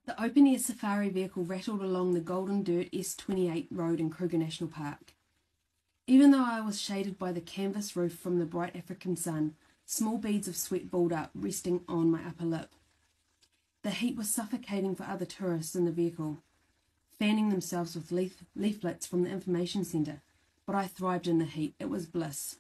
The open-air safari vehicle rattled along the golden dirt S28 road in Kruger National Park. Even though I was shaded by the canvas roof from the bright African sun, small beads of sweat balled up, resting on my upper lip. The heat was suffocating for other tourists in the vehicle, fanning themselves with leaflets from the information centre, but I thrived in the heat. It was bliss.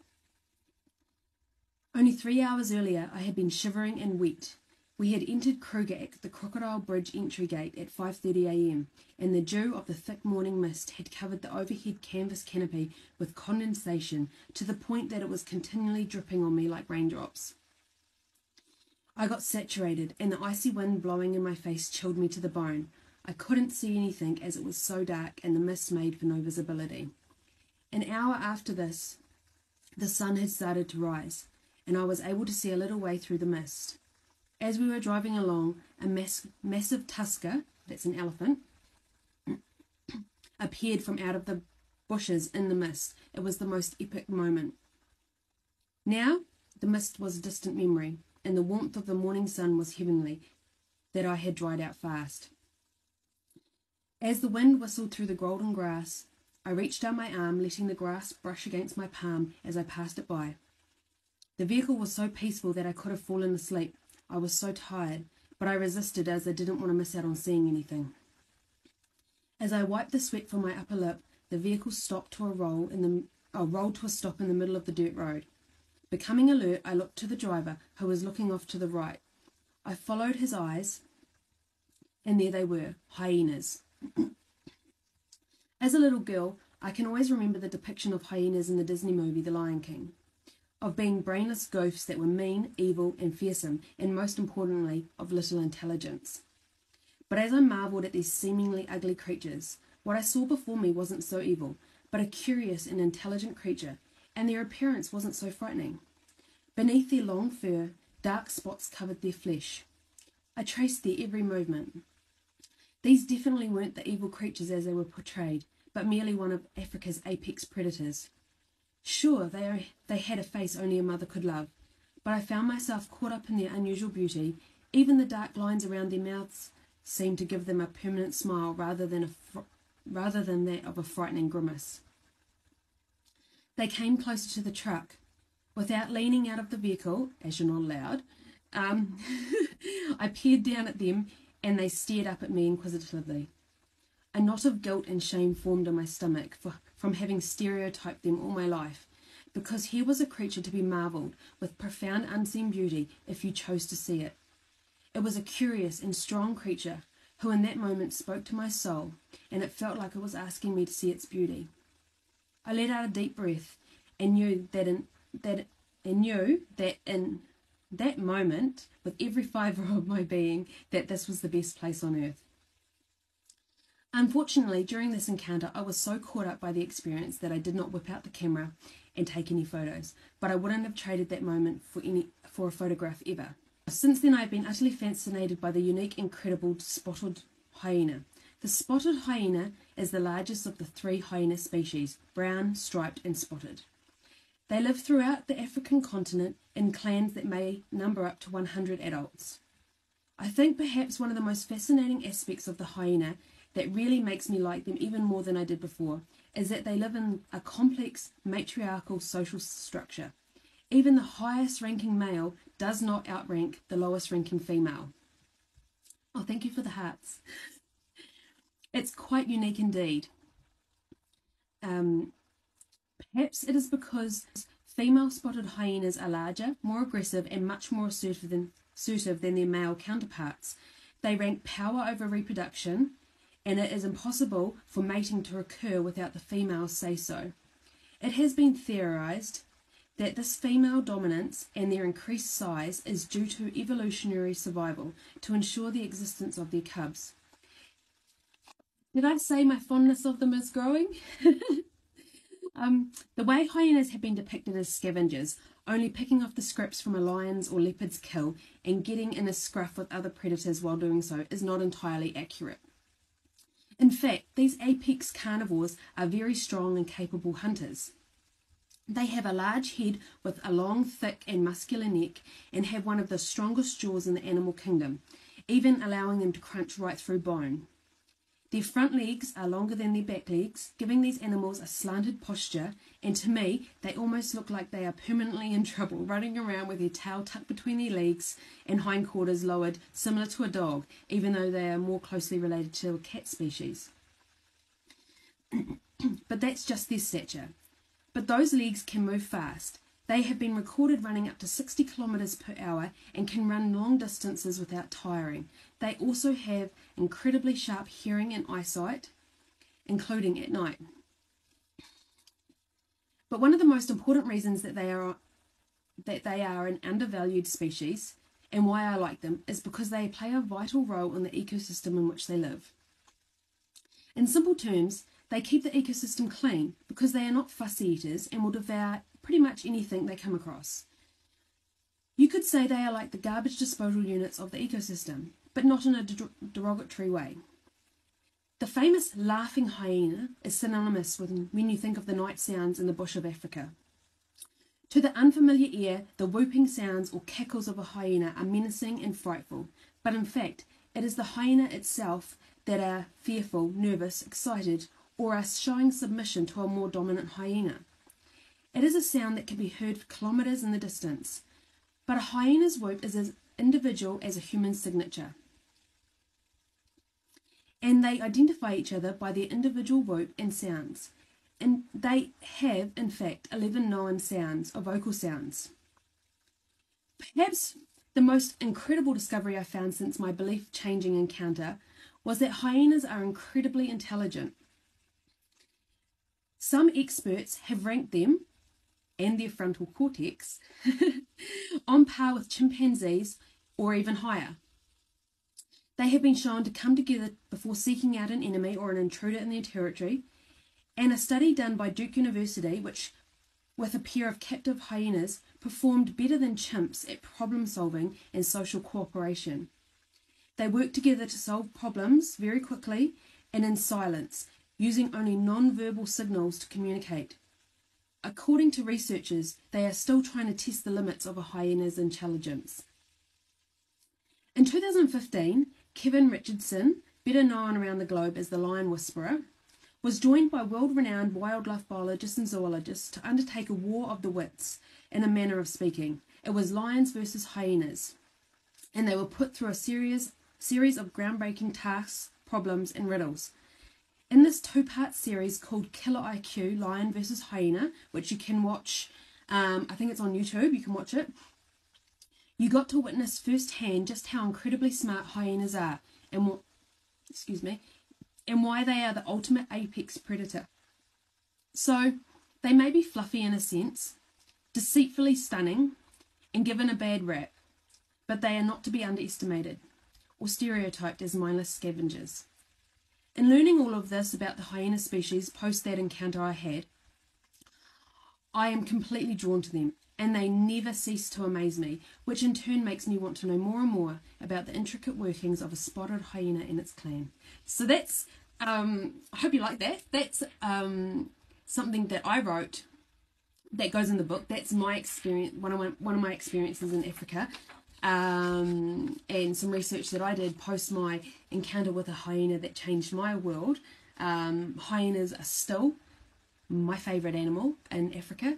Only 3 hours earlier, I had been shivering and wet. We had entered Kruger at the Crocodile Bridge entry gate at 5:30 a.m, and the dew of the thick morning mist had covered the overhead canvas canopy with condensation to the point that it was continually dripping on me like raindrops. I got saturated, and the icy wind blowing in my face chilled me to the bone. I couldn't see anything as it was so dark and the mist made for no visibility. An hour after this, the sun had started to rise, and I was able to see a little way through the mist. As we were driving along, a massive tusker, that's an elephant, appeared from out of the bushes in the mist. It was the most epic moment. Now, the mist was a distant memory, and the warmth of the morning sun was heavenly, that I had dried out fast. As the wind whistled through the golden grass, I reached down my arm, letting the grass brush against my palm as I passed it by. The vehicle was so peaceful that I could have fallen asleep. I was so tired, but I resisted as I didn't want to miss out on seeing anything. As I wiped the sweat from my upper lip, the vehicle stopped to rolled to a stop in the middle of the dirt road. Becoming alert, I looked to the driver, who was looking off to the right. I followed his eyes, and there they were, hyenas. As a little girl, I can always remember the depiction of hyenas in the Disney movie The Lion King, of being brainless ghosts that were mean, evil, and fearsome, and most importantly, of little intelligence. But as I marvelled at these seemingly ugly creatures, what I saw before me wasn't so evil, but a curious and intelligent creature, and their appearance wasn't so frightening. Beneath their long fur, dark spots covered their flesh. I traced their every movement. These definitely weren't the evil creatures as they were portrayed, but merely one of Africa's apex predators. Sure, they had a face only a mother could love, but I found myself caught up in their unusual beauty. Even the dark lines around their mouths seemed to give them a permanent smile rather than that of a frightening grimace. They came closer to the truck. Without leaning out of the vehicle, as you're not allowed, I peered down at them, and they stared up at me inquisitively. A knot of guilt and shame formed in my stomach from having stereotyped them all my life, because here was a creature to be marvelled, with profound unseen beauty if you chose to see it. It was a curious and strong creature who in that moment spoke to my soul, and it felt like it was asking me to see its beauty. I let out a deep breath and knew that in that moment, with every fibre of my being, that this was the best place on earth. Unfortunately, during this encounter, I was so caught up by the experience that I did not whip out the camera and take any photos, but I wouldn't have traded that moment for a photograph ever. Since then, I have been utterly fascinated by the unique, incredible spotted hyena. The spotted hyena is the largest of the 3 hyena species, brown, striped, and spotted. They live throughout the African continent in clans that may number up to 100 adults. I think perhaps one of the most fascinating aspects of the hyena that really makes me like them even more than I did before is that they live in a complex matriarchal social structure. Even the highest ranking male does not outrank the lowest ranking female. Oh, thank you for the hearts. It's quite unique indeed. Perhaps it is because female spotted hyenas are larger, more aggressive, and much more assertive than their male counterparts. They rank power over reproduction, and it is impossible for mating to occur without the females say so. It has been theorized that this female dominance and their increased size is due to evolutionary survival to ensure the existence of their cubs. Did I say my fondness of them is growing? The way hyenas have been depicted as scavengers, only picking off the scraps from a lion's or leopard's kill and getting in a scruff with other predators while doing so, is not entirely accurate. In fact, these apex carnivores are very strong and capable hunters. They have a large head with a long, thick and muscular neck and have one of the strongest jaws in the animal kingdom. even allowing them to crunch right through bone. Their front legs are longer than their back legs, giving these animals a slanted posture, and to me, they almost look like they are permanently in trouble, running around with their tail tucked between their legs and hindquarters lowered, similar to a dog, even though they are more closely related to a cat species. But that's just their stature. But those legs can move fast. They have been recorded running up to 60 kilometres per hour and can run long distances without tiring. They also have incredibly sharp hearing and eyesight, including at night. But one of the most important reasons that they are an undervalued species, and why I like them, is because they play a vital role in the ecosystem in which they live. In simple terms, they keep the ecosystem clean because they are not fussy eaters and will devour pretty much anything they come across. You could say they are like the garbage disposal units of the ecosystem, but not in a derogatory way. The famous laughing hyena is synonymous with when you think of the night sounds in the bush of Africa. To the unfamiliar ear, the whooping sounds or cackles of a hyena are menacing and frightful, but in fact, it is the hyena itself that are fearful, nervous, excited, or are showing submission to a more dominant hyena. It is a sound that can be heard for kilometres in the distance, but a hyena's whoop is as individual as a human signature. And they identify each other by their individual whoop and sounds. And they have, in fact, 11 known sounds, or vocal sounds. Perhaps the most incredible discovery I found since my belief-changing encounter was that hyenas are incredibly intelligent. Some experts have ranked them, and their frontal cortex, on par with chimpanzees or even higher. They have been shown to come together before seeking out an enemy or an intruder in their territory, and a study done by Duke University, which, with a pair of captive hyenas, performed better than chimps at problem solving and social cooperation. They work together to solve problems very quickly and in silence, using only non-verbal signals to communicate. According to researchers, they are still trying to test the limits of a hyena's intelligence. In 2015, Kevin Richardson, better known around the globe as the Lion Whisperer, was joined by world-renowned wildlife biologists and zoologists to undertake a war of the wits, in a manner of speaking. It was lions versus hyenas, and they were put through a series of groundbreaking tasks, problems, and riddles. In this two-part series called Killer IQ, Lion versus Hyena, which you can watch, I think it's on YouTube, you can watch it, you got to witness firsthand just how incredibly smart hyenas are, and why they are the ultimate apex predator. So, they may be fluffy in a sense, deceitfully stunning, and given a bad rap, but they are not to be underestimated, or stereotyped as mindless scavengers. In learning all of this about the hyena species post that encounter I had, I am completely drawn to them, and they never cease to amaze me, which in turn makes me want to know more and more about the intricate workings of a spotted hyena and its clan. So that's, I hope you like that. That's something that I wrote that goes in the book. That's my experience, one of my experiences in Africa. And some research that I did post my encounter with a hyena that changed my world. Hyenas are still my favourite animal in Africa.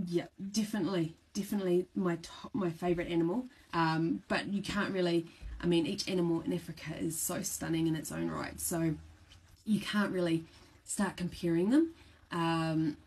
Yeah, definitely my favourite animal. But you can't really, I mean, each animal in Africa is so stunning in its own right, so you can't really start comparing them.